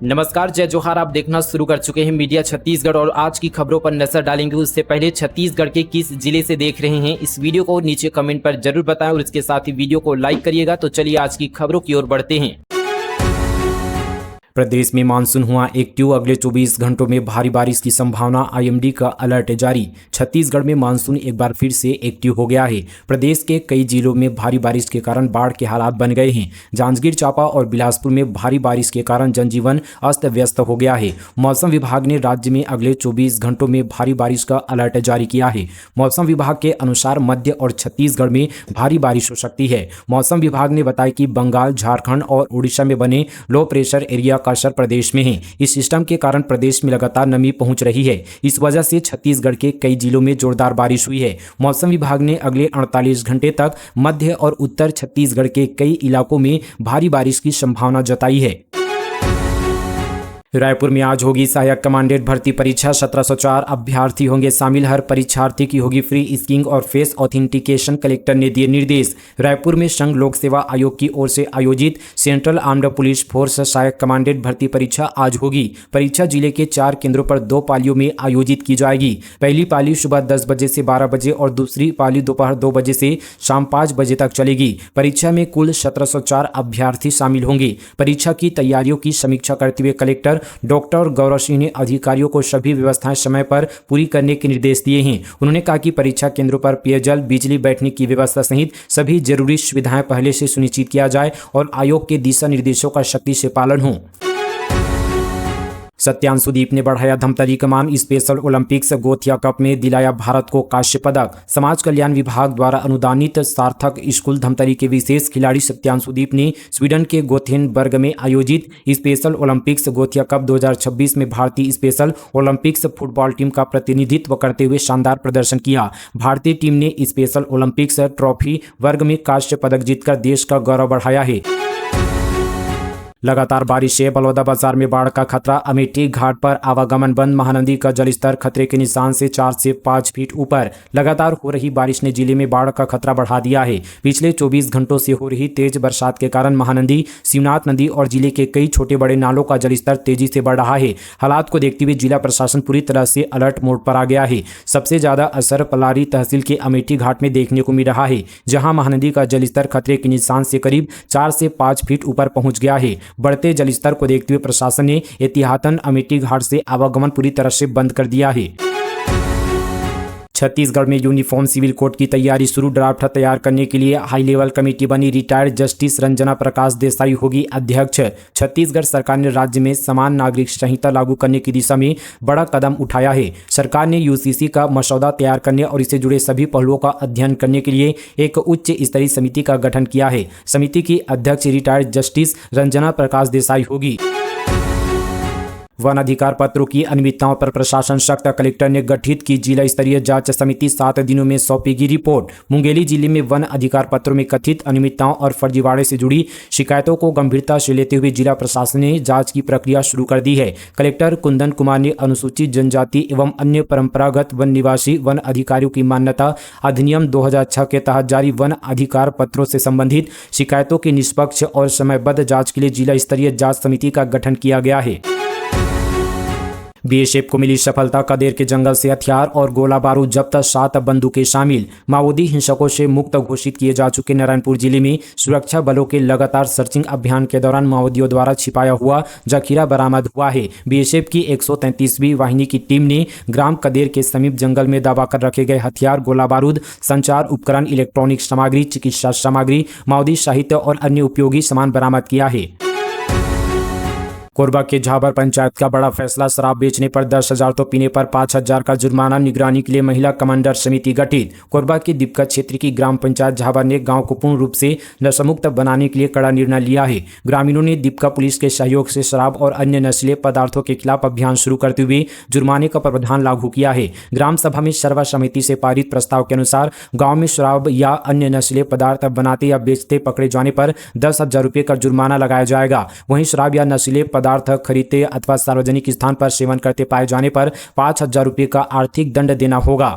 नमस्कार, जय जोहार। आप देखना शुरू कर चुके हैं मीडिया छत्तीसगढ़ और आज की खबरों पर नजर डालेंगे। उससे पहले छत्तीसगढ़ के किस जिले से देख रहे हैं इस वीडियो को नीचे कमेंट पर जरूर बताएं और इसके साथ ही वीडियो को लाइक करिएगा। तो चलिए आज की खबरों की ओर बढ़ते हैं। प्रदेश में मानसून हुआ एक्टिव, अगले 24 घंटों में भारी बारिश की संभावना, आईएमडी का अलर्ट जारी। छत्तीसगढ़ में मानसून एक बार फिर से एक्टिव हो गया है। प्रदेश के कई जिलों में भारी बारिश के कारण बाढ़ के हालात बन गए हैं। जांजगीर चांपा और बिलासपुर में भारी बारिश के कारण जनजीवन अस्त व्यस्त हो गया है। मौसम विभाग ने राज्य में अगले 24 घंटों में भारी बारिश का अलर्ट जारी किया है। मौसम विभाग के अनुसार मध्य और छत्तीसगढ़ में भारी बारिश हो सकती है। मौसम विभाग ने बताया कि बंगाल, झारखंड और उड़ीसा में बने लो प्रेशर एरिया का असर प्रदेश में है। इस सिस्टम के कारण प्रदेश में लगातार नमी पहुंच रही है। इस वजह से छत्तीसगढ़ के कई जिलों में जोरदार बारिश हुई है। मौसम विभाग ने अगले 48 घंटे तक मध्य और उत्तर छत्तीसगढ़ के कई इलाकों में भारी बारिश की संभावना जताई है। रायपुर में आज होगी सहायक कमांडेंट भर्ती परीक्षा। 1704 अभ्यर्थी होंगे शामिल। हर परीक्षार्थी की होगी फ्री स्किंग और फेस ऑथेंटिकेशन, कलेक्टर ने दिए निर्देश। रायपुर में संघ लोक सेवा आयोग की ओर से आयोजित सेंट्रल आर्म्ड पुलिस फोर्स सहायक कमांडेंट भर्ती परीक्षा आज होगी। परीक्षा जिले के 4 केंद्रों पर 2 पालियों में आयोजित की जाएगी। पहली पाली सुबह 10 बजे से 12 बजे और दूसरी पाली दोपहर 2 बजे से शाम 5 बजे तक चलेगी। परीक्षा में कुल 1704 अभ्यर्थी शामिल होंगे। परीक्षा की तैयारियों की समीक्षा करते हुए कलेक्टर डॉक्टर गौरव सिंह ने अधिकारियों को सभी व्यवस्थाएं समय पर पूरी करने के निर्देश दिए हैं। उन्होंने कहा कि परीक्षा केंद्रों पर पेयजल, बिजली, बैठने की व्यवस्था सहित सभी जरूरी सुविधाएं पहले से सुनिश्चित किया जाए और आयोग के दिशा निर्देशों का सख्ती से पालन हो। सत्यांशुदीप ने बढ़ाया धमतरी कमान। स्पेशल ओलंपिक्स गोथिया कप में दिलाया भारत को कांस्य पदक। समाज कल्याण विभाग द्वारा अनुदानित सार्थक स्कूल धमतरी के विशेष खिलाड़ी सत्यांशुदीप ने स्वीडन के गोथेनबर्ग में आयोजित स्पेशल ओलंपिक्स गोथिया कप 2026 में भारतीय स्पेशल ओलंपिक्स फुटबॉल टीम का प्रतिनिधित्व करते हुए शानदार प्रदर्शन किया। भारतीय टीम ने स्पेशल ओलंपिक्स ट्रॉफी वर्ग में कांस्य पदक जीतकर देश का गौरव बढ़ाया है। लगातार बारिश से बलौदाबाजार में बाढ़ का खतरा। अमेठी घाट पर आवागमन बंद। महानदी का जलस्तर खतरे के निशान से 4 से 5 फीट ऊपर। लगातार हो रही बारिश ने जिले में बाढ़ का खतरा बढ़ा दिया है। पिछले 24 घंटों से हो रही तेज बरसात के कारण महानदी, शिवनाथ नदी और जिले के कई छोटे बड़े नालों का जलस्तर तेजी से बढ़ रहा है। हालात को देखते हुए जिला प्रशासन पूरी तरह से अलर्ट मोड पर आ गया है। सबसे ज्यादा असर पलारी तहसील के अमेठी घाट में देखने को मिल रहा है, जहां महानदी का जलस्तर खतरे के निशान से करीब 4 से 5 फीट ऊपर पहुंच गया है। बढ़ते जलस्तर को देखते हुए प्रशासन ने एहतियातन अमेठी घाट से आवागमन पूरी तरह से बंद कर दिया है। छत्तीसगढ़ में यूनिफॉर्म सिविल कोड की तैयारी शुरू। ड्राफ्ट तैयार करने के लिए हाई लेवल कमेटी बनी। रिटायर्ड जस्टिस रंजना प्रकाश देसाई होगी अध्यक्ष। छत्तीसगढ़ सरकार ने राज्य में समान नागरिक संहिता लागू करने की दिशा में बड़ा कदम उठाया है। सरकार ने यूसीसी का मसौदा तैयार करने और इससे जुड़े सभी पहलुओं का अध्ययन करने के लिए एक उच्च स्तरीय समिति का गठन किया है। समिति की अध्यक्ष रिटायर्ड जस्टिस रंजना प्रकाश देसाई होगी। वन अधिकार पत्रों की अनियमितताओं पर प्रशासन सख्त। कलेक्टर ने गठित की जिला स्तरीय जांच समिति, 7 दिनों में सौंपेगी रिपोर्ट। मुंगेली जिले में वन अधिकार पत्रों में कथित अनियमितताओं और फर्जीवाड़े से जुड़ी शिकायतों को गंभीरता से लेते हुए जिला प्रशासन ने जांच की प्रक्रिया शुरू कर दी है। कलेक्टर कुंदन कुमार ने अनुसूचित जनजाति एवं अन्य परंपरागत वन निवासी वन अधिकारियों की मान्यता अधिनियम 2006 के तहत जारी वन अधिकार पत्रों से संबंधित शिकायतों की निष्पक्ष और समयबद्ध जाँच के लिए जिला स्तरीय जाँच समिति का गठन किया गया है। बीएसएफ को मिली सफलता। कदेर के जंगल से हथियार और गोला बारूद जब्त, 7 बंदूकें शामिल। माओवादी हिंसकों से मुक्त घोषित किए जा चुके नारायणपुर जिले में सुरक्षा बलों के लगातार सर्चिंग अभियान के दौरान माओवादियों द्वारा छिपाया हुआ जखीरा बरामद हुआ है। बीएसएफ की 133वीं वाहिनी की टीम ने ग्राम कदेर के समीप जंगल में दबाकर रखे गए हथियार, गोला बारूद, संचार उपकरण, इलेक्ट्रॉनिक सामग्री, चिकित्सा सामग्री, माओवादी साहित्य और अन्य उपयोगी सामान बरामद किया है। कोरबा के झाबर पंचायत का बड़ा फैसला। शराब बेचने पर 10,000 तो पीने पर 5,000 का जुर्माना। निगरानी के लिए महिला कमांडर समिति गठित। कोरबा के दिपका क्षेत्र की ग्राम पंचायत झाबर ने गांव को पूर्ण रूप से नशामुक्त बनाने के लिए कड़ा निर्णय लिया है। ग्रामीणों ने दिपका पुलिस के सहयोग से शराब और अन्य नशीले पदार्थों के खिलाफ अभियान शुरू करते हुए जुर्माने का प्रावधान लागू किया है। ग्राम सभा में सर्वसम्मति से पारित प्रस्ताव के अनुसार गाँव में शराब या अन्य नशीले पदार्थ बनाते या बेचते पकड़े जाने पर 10,000 रुपये का जुर्माना लगाया जाएगा। वहीं शराब या नशीले पदार्थ खरीदते अथवा सार्वजनिक स्थान पर सेवन करते पाए जाने पर 5,000 रुपये का आर्थिक दंड देना होगा।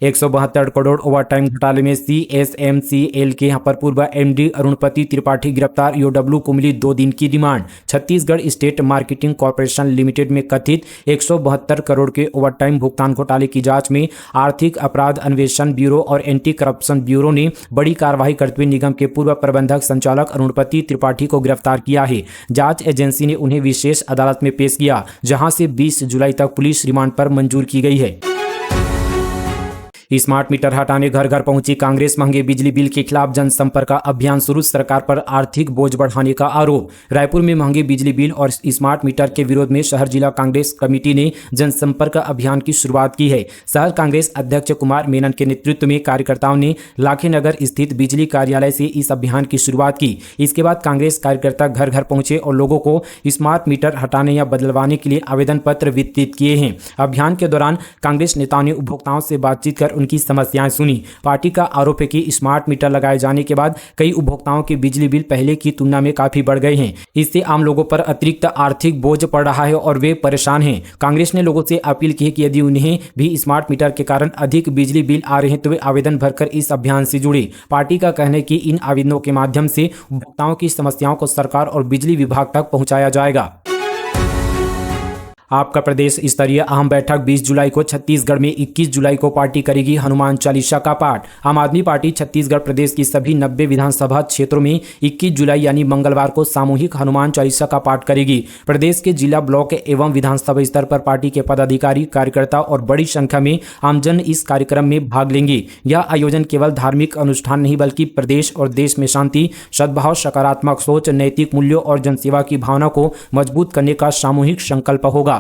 172 करोड़ ओवरटाइम घोटाले में CSMCL के यहाँ पर पूर्व MD अरुणपति त्रिपाठी गिरफ्तार। EOW को मिली 2 दिन की remand. Chhattisgarh state marketing corporation limited में कथित 172 करोड़ के ओवरटाइम भुगतान घोटाले की जांच में आर्थिक अपराध अन्वेषण ब्यूरो और एंटी करप्शन ब्यूरो ने बड़ी कार्रवाई करते हुए निगम के पूर्व प्रबंधक संचालक अरुणपति त्रिपाठी को गिरफ्तार किया है। जांच एजेंसी ने उन्हें विशेष अदालत में पेश किया, जहां से 20 जुलाई तक पुलिस रिमांड पर मंजूर की गई है। स्मार्ट मीटर हटाने घर घर पहुंची कांग्रेस। महंगे बिजली बिल के खिलाफ जनसंपर्क अभियान शुरू। सरकार पर आर्थिक बोझ बढ़ाने का आरोप। रायपुर में महंगे बिजली बिल और स्मार्ट मीटर के विरोध में शहर जिला कांग्रेस कमेटी ने जनसंपर्क अभियान की शुरुआत की है। शहर कांग्रेस अध्यक्ष कुमार मेनन के नेतृत्व में कार्यकर्ताओं ने लाखेनगर स्थित बिजली कार्यालय से इस अभियान की शुरुआत की। इसके बाद कांग्रेस कार्यकर्ता घर घर पहुंचे और लोगों को स्मार्ट मीटर हटाने या बदलवाने के लिए आवेदन पत्र वितरित किए हैं। अभियान के दौरान कांग्रेस नेताओं ने उपभोक्ताओं से बातचीत कर उनकी समस्याएं सुनी। पार्टी का आरोप है कि स्मार्ट मीटर लगाए जाने के बाद कई उपभोक्ताओं के बिजली बिल पहले की तुलना में काफी बढ़ गए हैं। इससे आम लोगों पर अतिरिक्त आर्थिक बोझ पड़ रहा है और वे परेशान हैं। कांग्रेस ने लोगों से अपील की है कि यदि उन्हें भी स्मार्ट मीटर के कारण अधिक बिजली बिल आ रहे हैं तो वे आवेदन भरकर इस अभियान से जुड़े। पार्टी का कहना है कि इन आवेदनों के माध्यम से उपभोक्ताओं की समस्याओं को सरकार और बिजली विभाग तक पहुंचाया जाएगा। आपका प्रदेश स्तरीय अहम बैठक 20 जुलाई को छत्तीसगढ़ में। 21 जुलाई को पार्टी करेगी हनुमान चालीसा का पाठ। आम आदमी पार्टी छत्तीसगढ़ प्रदेश की सभी 90 विधानसभा क्षेत्रों में 21 जुलाई यानी मंगलवार को सामूहिक हनुमान चालीसा का पाठ करेगी। प्रदेश के जिला, ब्लॉक एवं विधानसभा स्तर पर पार्टी के पदाधिकारी, कार्यकर्ता और बड़ी संख्या में आमजन इस कार्यक्रम में भाग लेंगे। यह आयोजन केवल धार्मिक अनुष्ठान नहीं बल्कि प्रदेश और देश में शांति, सद्भाव, सकारात्मक सोच, नैतिक मूल्यों और जनसेवा की भावना को मजबूत करने का सामूहिक संकल्प होगा।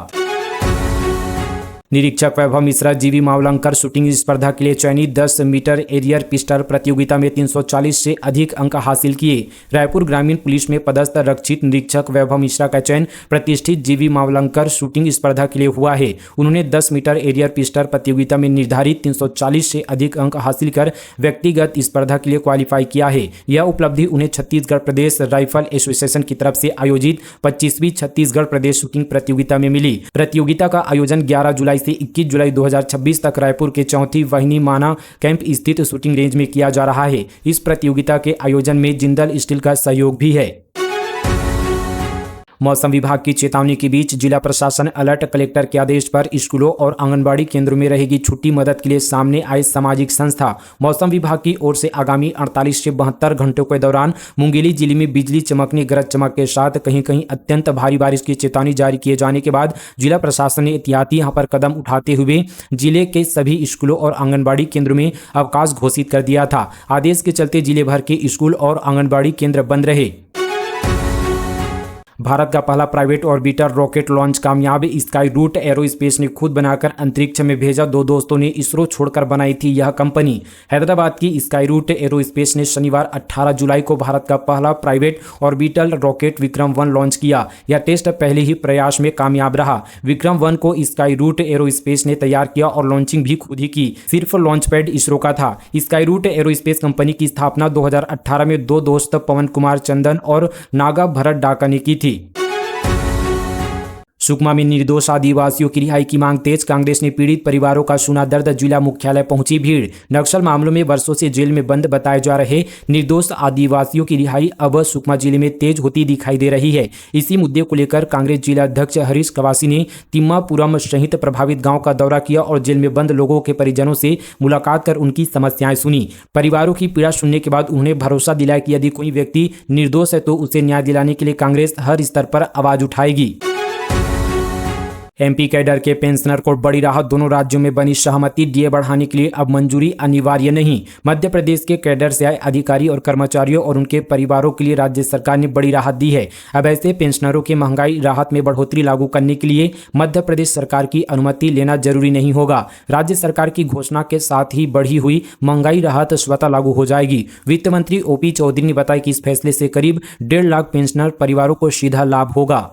निरीक्षक वैभव मिश्रा जीवी मावलंकर शूटिंग स्पर्धा के लिए चयनित। 10 मीटर एरियर पिस्टल प्रतियोगिता में 340 से अधिक अंक हासिल किए। रायपुर ग्रामीण पुलिस में पदस्थ रक्षित निरीक्षक वैभव मिश्रा का चयन प्रतिष्ठित जीवी मावलंकर शूटिंग स्पर्धा के लिए हुआ है। उन्होंने 10 मीटर एरियर पिस्टल प्रतियोगिता में निर्धारित 340 से अधिक अंक हासिल कर व्यक्तिगत स्पर्धा के लिए क्वालिफाई किया है। यह उपलब्धि उन्हें छत्तीसगढ़ प्रदेश राइफल एसोसिएशन की तरफ से आयोजित 25वीं छत्तीसगढ़ प्रदेश शूटिंग प्रतियोगिता में मिली। प्रतियोगिता का आयोजन 11 जुलाई से 21 जुलाई 2026 तक रायपुर के चौथी वाहिनी माना कैंप स्थित शूटिंग रेंज में किया जा रहा है। इस प्रतियोगिता के आयोजन में जिंदल स्टील का सहयोग भी है। मौसम विभाग की चेतावनी के बीच जिला प्रशासन अलर्ट। कलेक्टर के आदेश पर स्कूलों और आंगनबाड़ी केंद्रों में रहेगी छुट्टी। मदद के लिए सामने आए सामाजिक संस्था। मौसम विभाग की ओर से आगामी 48 से 72 घंटों के दौरान मुंगेली जिले में बिजली चमकने, गरज चमक के साथ कहीं कहीं अत्यंत भारी बारिश की चेतावनी जारी किए जाने के बाद जिला प्रशासन ने एहतियाती यहाँ पर कदम उठाते हुए जिले के सभी स्कूलों और आंगनबाड़ी केंद्रों में अवकाश घोषित कर दिया था। आदेश के चलते जिले भर के स्कूल और आंगनबाड़ी केंद्र बंद रहे। भारत का पहला प्राइवेट ऑर्बिटर रॉकेट लॉन्च कामयाब। स्काई रूट एरोस्पेस ने खुद बनाकर अंतरिक्ष में भेजा। 2 दोस्तों ने इसरो छोड़कर बनाई थी यह कंपनी। हैदराबाद की स्काई रूट एरोस्पेस ने शनिवार 18 जुलाई को भारत का पहला private orbital rocket Vikram 1 launch किया। यह टेस्ट पहले ही प्रयास में कामयाब रहा। विक्रम 1 को स्काई रूट एरोस्पेस ने तैयार किया और लॉन्चिंग भी खुद ही की। सिर्फ लॉन्च पैड इसरो का था। स्काई रूट एरोस्पेस कंपनी की स्थापना 2018 में 2 दोस्त पवन कुमार चंदन और नागा भरत डाका ने की थी। सुकमा में निर्दोष आदिवासियों की रिहाई की मांग तेज। कांग्रेस ने पीड़ित परिवारों का सुना दर्द। जिला मुख्यालय पहुंची भीड़। नक्सल मामलों में वर्षों से जेल में बंद बताए जा रहे निर्दोष आदिवासियों की रिहाई अब सुकमा जिले में तेज होती दिखाई दे रही है। इसी मुद्दे को लेकर कांग्रेस जिला अध्यक्ष हरीश कवासी ने तिम्मापुरम सहित प्रभावित गाँव का दौरा किया और जेल में बंद लोगों के परिजनों से मुलाकात कर उनकी समस्याएं सुनी। परिवारों की पीड़ा सुनने के बाद उन्होंने भरोसा दिलाया कि यदि कोई व्यक्ति निर्दोष है तो उसे न्याय दिलाने के लिए कांग्रेस हर स्तर पर आवाज उठाएगी। एमपी कैडर के पेंशनर को बड़ी राहत। दोनों राज्यों में बनी सहमति। डीए बढ़ाने के लिए अब मंजूरी अनिवार्य नहीं। मध्य प्रदेश के कैडर से आए अधिकारी और कर्मचारियों और उनके परिवारों के लिए राज्य सरकार ने बड़ी राहत दी है। अब ऐसे पेंशनरों के महंगाई राहत में बढ़ोतरी लागू करने के लिए मध्य प्रदेश सरकार की अनुमति लेना जरूरी नहीं होगा। राज्य सरकार की घोषणा के साथ ही बढ़ी हुई महंगाई राहत स्वतः लागू हो जाएगी। वित्त मंत्री ओपी चौधरी ने बताया कि इस फैसले से करीब 1.5 लाख पेंशनर परिवारों को सीधा लाभ होगा।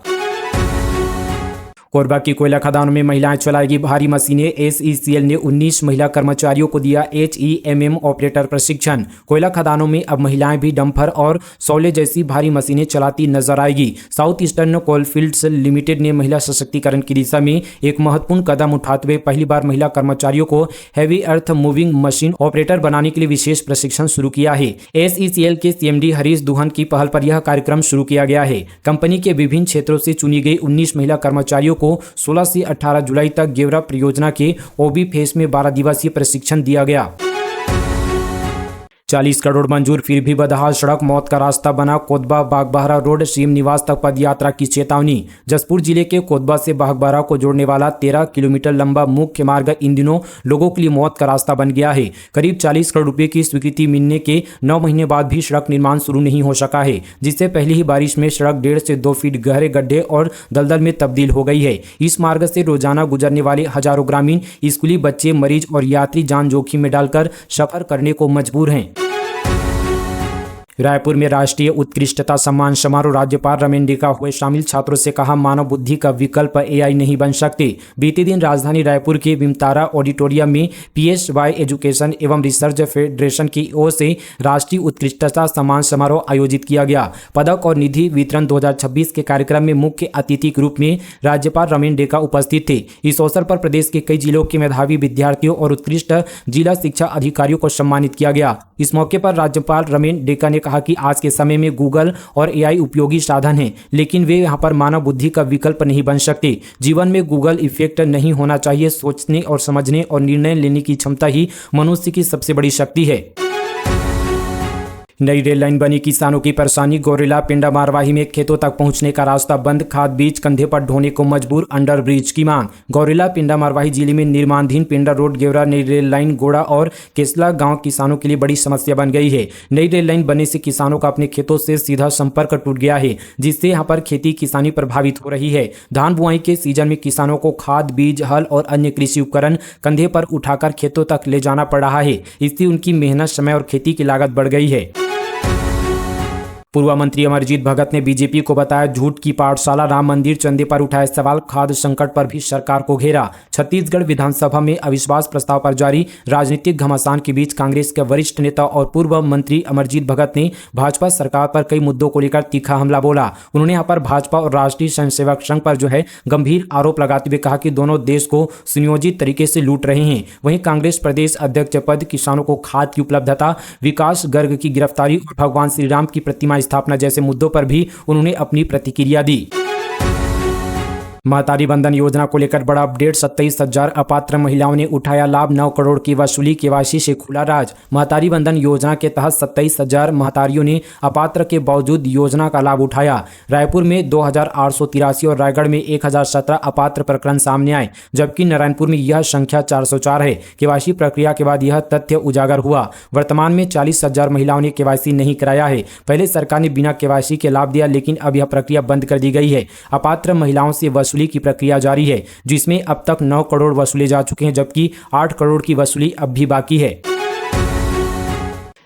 कोरबा की कोयला खदानों में महिलाएं चलाएगी भारी मशीनें। SECL ने 19 महिला कर्मचारियों को दिया HEMM ऑपरेटर प्रशिक्षण। कोयला खदानों में अब महिलाएं भी डंपर और सौले जैसी भारी मशीनें चलाती नजर आएगी। साउथ ईस्टर्न कोलफील्ड्स लिमिटेड ने महिला सशक्तिकरण की दिशा में एक महत्वपूर्ण कदम उठाते हुए पहली बार महिला कर्मचारियों को heavy earth moving machine operator बनाने के लिए विशेष प्रशिक्षण शुरू किया है। SECL के CMD हरीश दुहन की पहल पर यह कार्यक्रम शुरू किया गया है। कंपनी के विभिन्न क्षेत्रों से चुनी गई 19 महिला कर्मचारियों को 16 से 18 जुलाई तक गेवरा परियोजना के OB फेस में 12 दिवसीय प्रशिक्षण दिया गया। 40 करोड़ मंजूर, फिर भी बदहाल सड़क, मौत का रास्ता बना कोतबा बागबाहरा रोड, सीएम निवास तक पदयात्रा की चेतावनी। जसपुर जिले के कोतबा से बागबाहरा को जोड़ने वाला 13 किलोमीटर लंबा मुख्य मार्ग इन दिनों लोगों के लिए मौत का रास्ता बन गया है। करीब 40 करोड़ रुपए की स्वीकृति मिलने के 9 महीने बाद भी सड़क निर्माण शुरू नहीं हो सका है, जिससे पहली ही बारिश में सड़क 1.5 से 2 फीट गहरे गड्ढे और दलदल में तब्दील हो गई है। इस मार्ग से रोजाना गुजरने वाले हजारों ग्रामीण, स्कूली बच्चे, मरीज और यात्री जान जोखिम में डालकर सफर करने को मजबूर हैं। रायपुर में राष्ट्रीय उत्कृष्टता सम्मान समारोह, राज्यपाल रमेन डेका हुए शामिल। छात्रों से कहा, मानव बुद्धि का विकल्प AI नहीं बन सकते। बीते दिन राजधानी रायपुर के विमतारा ऑडिटोरियम में PSY एजुकेशन एवं रिसर्च फेडरेशन की ओर से राष्ट्रीय उत्कृष्टता सम्मान समारोह आयोजित किया गया। पदक और निधि वितरण 2026 के कार्यक्रम में मुख्य अतिथि के रूप में राज्यपाल रमेन डेका उपस्थित थे। इस अवसर पर प्रदेश के कई जिलों के मेधावी विद्यार्थियों और उत्कृष्ट जिला शिक्षा अधिकारियों को सम्मानित किया गया। इस मौके पर राज्यपाल रमेन डेका ने कहा कि आज के समय में गूगल और AI उपयोगी साधन हैं, लेकिन वे यहाँ पर मानव बुद्धि का विकल्प नहीं बन सकते। जीवन में गूगल इफेक्ट नहीं होना चाहिए। सोचने और समझने और निर्णय लेने की क्षमता ही मनुष्य की सबसे बड़ी शक्ति है। नई रेल लाइन बनी, किसानों की परेशानी। गौरेला पिंडा मारवाही में खेतों तक पहुंचने का रास्ता बंद, खाद बीज कंधे पर ढोने को मजबूर, अंडर ब्रिज की मांग। गौरेला पिंडा मारवाही जिले में निर्माणाधीन पिंडा रोड गेवरा नई रेल लाइन गोड़ा और केसला गांव किसानों के लिए बड़ी समस्या बन गई है। नई रेल लाइन बनने से किसानों का अपने खेतों से सीधा संपर्क टूट गया है, जिससे यहाँ पर खेती किसानी प्रभावित हो रही है। धान बुआई के सीजन में किसानों को खाद बीज हल और अन्य कृषि उपकरण कंधे पर उठाकर खेतों तक ले जाना पड़ रहा है। इससे उनकी मेहनत, समय और खेती की लागत बढ़ गई है। पूर्व मंत्री अमरजीत भगत ने बीजेपी को बताया झूठ की पाठशाला। राम मंदिर चंदे पर उठाए सवाल, खाद्य संकट पर भी सरकार को घेरा। छत्तीसगढ़ विधानसभा में अविश्वास प्रस्ताव पर जारी राजनीतिक घमासान के बीच कांग्रेस के वरिष्ठ नेता और पूर्व मंत्री अमरजीत भगत ने भाजपा सरकार पर कई मुद्दों को लेकर तीखा हमला बोला। उन्होंने यहाँ पर भाजपा और राष्ट्रीय स्वयंसेवक संघ पर जो है गंभीर आरोप लगाते हुए कहा कि दोनों देश को सुनियोजित तरीके से लूट रहे हैं। वहीं कांग्रेस प्रदेश अध्यक्ष पद, किसानों को खाद की उपलब्धता, विकास गर्ग की गिरफ्तारी और भगवान श्री राम की प्रतिमा स्थापना जैसे मुद्दों पर भी उन्होंने अपनी प्रतिक्रिया दी। महतारी बंधन योजना को लेकर बड़ा अपडेट, 27,000 अपात्र महिलाओं ने उठाया लाभ, 9 करोड़ की वसूली, KYC से खुला राज। महतारी बंधन योजना के तहत 27,000 महतारियों ने अपात्र के बावजूद योजना का लाभ उठाया। रायपुर में 2,883 और रायगढ़ में 1,017 अपात्र प्रकरण सामने आए, जबकि नारायणपुर में यह संख्या 404 है। KYC प्रक्रिया के बाद यह तथ्य उजागर हुआ। वर्तमान में 40,000 महिलाओं ने KYC नहीं कराया है। पहले सरकार ने बिना KYC के लाभ दिया, लेकिन अब यह प्रक्रिया बंद कर दी गई है। अपात्र महिलाओं से वसूली की प्रक्रिया जारी है, जिसमें अब तक 9 करोड़ वसूले जा चुके हैं, जबकि 8 करोड़ की वसूली अब भी बाकी है।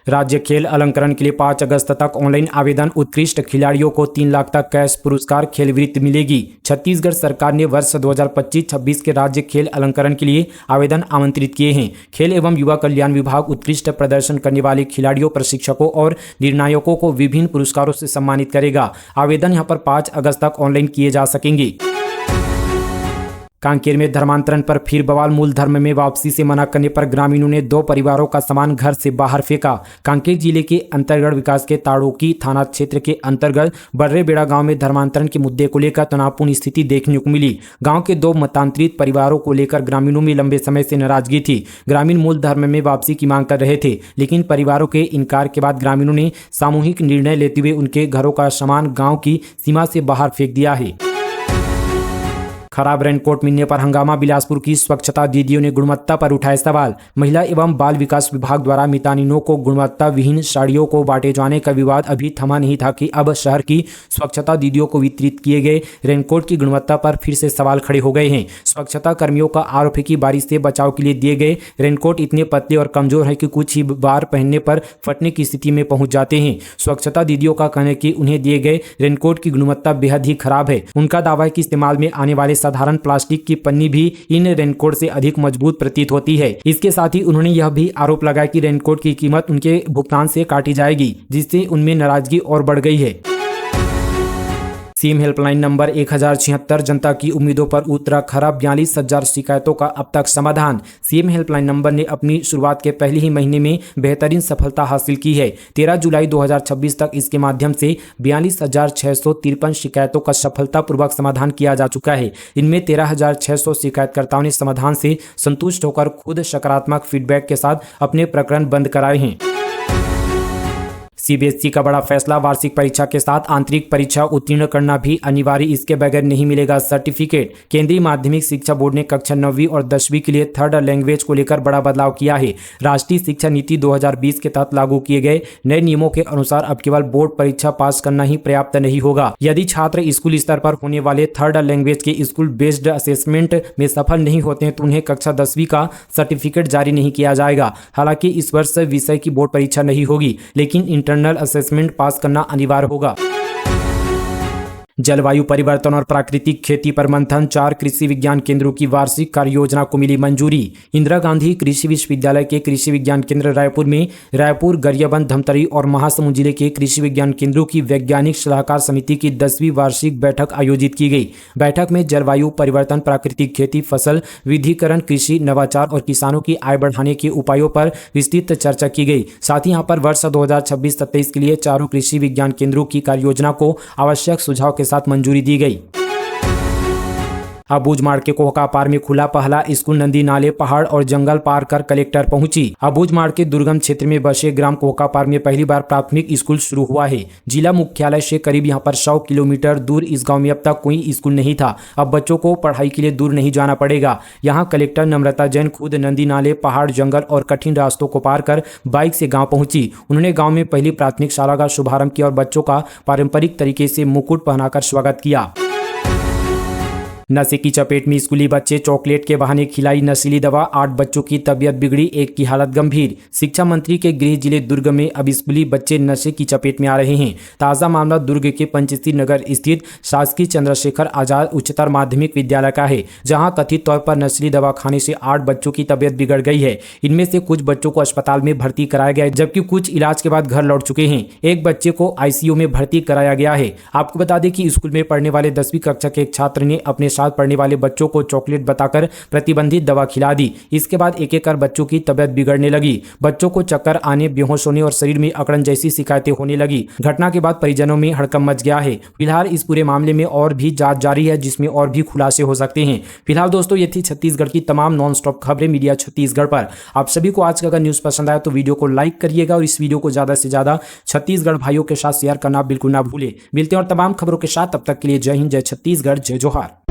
राज्य खेल अलंकरण के लिए 5 अगस्त तक ऑनलाइन आवेदन, उत्कृष्ट खिलाड़ियों को 3 लाख तक कैश पुरस्कार, खेल वृत्ति मिलेगी। छत्तीसगढ़ सरकार ने वर्ष 2025-26 के राज्य खेल अलंकरण के लिए आवेदन आमंत्रित किए हैं। खेल एवं युवा कल्याण विभाग उत्कृष्ट प्रदर्शन करने वाले खिलाड़ियों, प्रशिक्षकों और निर्णायकों को विभिन्न पुरस्कारों से सम्मानित करेगा। आवेदन यहां पर 5 अगस्त तक ऑनलाइन किए जा सकेंगे। कांकेर में धर्मांतरण पर फिर बवाल, मूल धर्म में वापसी से मना करने पर ग्रामीणों ने 2 परिवारों का सामान घर से बाहर फेंका। कांकेर जिले के अंतर्गढ़ विकास के ताड़ोकी थाना क्षेत्र के अंतर्गत बर्रेबेड़ा गांव में धर्मांतरण के मुद्दे को लेकर तनावपूर्ण स्थिति देखने को मिली। गांव के 2 मतांतरित परिवारों को लेकर ग्रामीणों में लंबे समय से नाराजगी थी। ग्रामीण मूल धर्म में वापसी की मांग कर रहे थे, लेकिन परिवारों के इनकार के बाद ग्रामीणों ने सामूहिक निर्णय लेते हुए उनके घरों का सामान गाँव की सीमा से बाहर फेंक दिया है। खराब रेनकोट मिलने पर हंगामा, बिलासपुर की स्वच्छता दीदियों ने गुणवत्ता पर उठाए सवाल। महिला एवं बाल विकास विभाग द्वारा मितानिनों को गुणवत्ता विहीन साड़ियों को बांटे जाने का विवाद अभी थमा नहीं था कि अब शहर की स्वच्छता दीदियों को वितरित किए गए रेनकोट की गुणवत्ता पर फिर से सवाल खड़े हो गए हैं। स्वच्छता कर्मियों का आरोप है कि बारिश से बचाव के लिए दिए गए रेनकोट इतने पतले और कमजोर हैं कि कुछ ही बार पहनने पर फटने की स्थिति में पहुंच जाते हैं। स्वच्छता दीदियों का कहना है कि उन्हें दिए गए रेनकोट की गुणवत्ता बेहद ही खराब है। उनका दावा है कि इस्तेमाल में आने वाले साधारण प्लास्टिक की पन्नी भी इन रेनकोट से अधिक मजबूत प्रतीत होती है। इसके साथ ही उन्होंने यह भी आरोप लगाया कि रेनकोट की कीमत उनके भुगतान से काटी जाएगी, जिससे उनमें नाराजगी और बढ़ गई है। सीएम हेल्पलाइन नंबर 1076 जनता की उम्मीदों पर उतरा खरा, 42,000 शिकायतों का अब तक समाधान। सीएम हेल्पलाइन नंबर ने अपनी शुरुआत के पहले ही महीने में बेहतरीन सफलता हासिल की है। 13 जुलाई 2026 तक इसके माध्यम से 42,653 शिकायतों का सफलतापूर्वक समाधान किया जा चुका है। इनमें 13,600 शिकायतकर्ताओं ने समाधान से संतुष्ट होकर खुद सकारात्मक फीडबैक के साथ अपने प्रकरण बंद कराए हैं। सीबीएसई का बड़ा फैसला, वार्षिक परीक्षा के साथ आंतरिक परीक्षा उत्तीर्ण करना भी अनिवार्य, इसके बगैर नहीं मिलेगा सर्टिफिकेट। केंद्रीय माध्यमिक शिक्षा बोर्ड ने कक्षा 9वीं और 10वीं के लिए थर्ड लैंग्वेज को लेकर बड़ा बदलाव किया है। राष्ट्रीय शिक्षा नीति 2020 के तहत लागू किए गए नए नियमों के अनुसार अब केवल बोर्ड परीक्षा पास करना ही पर्याप्त नहीं होगा। यदि छात्र स्कूल स्तर पर होने वाले थर्ड लैंग्वेज के स्कूल बेस्ड असेसमेंट में सफल नहीं होते हैं तो उन्हें कक्षा 10वीं का सर्टिफिकेट जारी नहीं किया जाएगा। हालांकि इस वर्ष विषय की बोर्ड परीक्षा नहीं होगी, लेकिन इंटरनल असेसमेंट पास करना अनिवार्य होगा। जलवायु परिवर्तन और प्राकृतिक खेती पर मंथन, 4 कृषि विज्ञान केंद्रों की वार्षिक कार्य योजना को मिली मंजूरी। इंदिरा गांधी कृषि विश्वविद्यालय के कृषि विज्ञान केंद्र रायपुर में रायपुर, गरियाबंद, धमतरी और महासमुंद जिले के कृषि विज्ञान केंद्रों की वैज्ञानिक सलाहकार समिति की 10वीं वार्षिक बैठक आयोजित की गई। बैठक में जलवायु परिवर्तन, प्राकृतिक खेती, फसल विविधीकरण, कृषि नवाचार और किसानों की आय बढ़ाने के उपायों पर विस्तृत चर्चा की गई। साथ ही यहाँ पर वर्ष 2026-27 के लिए चारों कृषि विज्ञान केंद्रों की कार्य योजना को आवश्यक सुझाव के साथ मंजूरी दी गई। अबूझमाड़ के कोहकापार में खुला पहला स्कूल, नदी नाले, पहाड़ और जंगल पार कर कलेक्टर पहुंची। अबूझमाड़ के दुर्गम क्षेत्र में बसे ग्राम कोहकापार में पहली बार प्राथमिक स्कूल शुरू हुआ है। जिला मुख्यालय से करीब यहां पर 100 किलोमीटर दूर इस गांव में अब तक कोई स्कूल नहीं था। अब बच्चों को पढ़ाई के लिए दूर नहीं जाना पड़ेगा। यहां कलेक्टर नम्रता जैन खुद नदी नाले, पहाड़, जंगल और कठिन रास्तों को पार कर बाइक से गाँव पहुंची। उन्होंने गाँव में पहली प्राथमिक शाला का शुभारंभ किया और बच्चों का पारंपरिक तरीके से मुकुट पहनाकर स्वागत किया। नशे की चपेट में स्कूली बच्चे, चॉकलेट के बहाने खिलाई नशीली दवा, 8 बच्चों की तबीयत बिगड़ी, एक की हालत गंभीर। शिक्षा मंत्री के गृह जिले दुर्ग में अब स्कूली बच्चे नशे की चपेट में आ रहे हैं। ताज़ा मामला दुर्ग के पंचशील नगर स्थित शासकीय चंद्रशेखर आजाद उच्चतर माध्यमिक विद्यालय का है, जहां कथित तौर पर नशीली दवा खाने से 8 बच्चों की तबीयत बिगड़ गई है। इनमें से कुछ बच्चों को अस्पताल में भर्ती कराया गया, जबकि कुछ इलाज के बाद घर लौट चुके हैं। एक बच्चे को आईसीयू में भर्ती कराया गया है। आपको बता दें कि स्कूल में पढ़ने वाले 10वीं कक्षा के एक छात्र ने अपने साथ पढ़ने वाले बच्चों को चॉकलेट बताकर प्रतिबंधित दवा खिला दी। इसके बाद एक एक कर बच्चों की तबीयत बिगड़ने लगी। बच्चों को चक्कर आने, बेहोश होने और शरीर में अकड़न जैसी शिकायतें होने लगी। घटना के बाद परिजनों में हड़कंप मच गया है। फिलहाल इस पूरे मामले में और भी जांच जारी है, जिसमें और भी खुलासे हो सकते हैं। फिलहाल दोस्तों, ये थी छत्तीसगढ़ की तमाम नॉन स्टॉप खबरें मीडिया छत्तीसगढ़ पर। आप सभी को आज का अगर न्यूज पसंद आया तो वीडियो को लाइक करिएगा और इस वीडियो को ज्यादा से ज्यादा छत्तीसगढ़ भाइयों के साथ शेयर करना बिल्कुल ना भूले। मिलते हैं और तमाम खबरों के साथ, तब तक के लिए जय हिंद, जय छत्तीसगढ़, जय जोहार।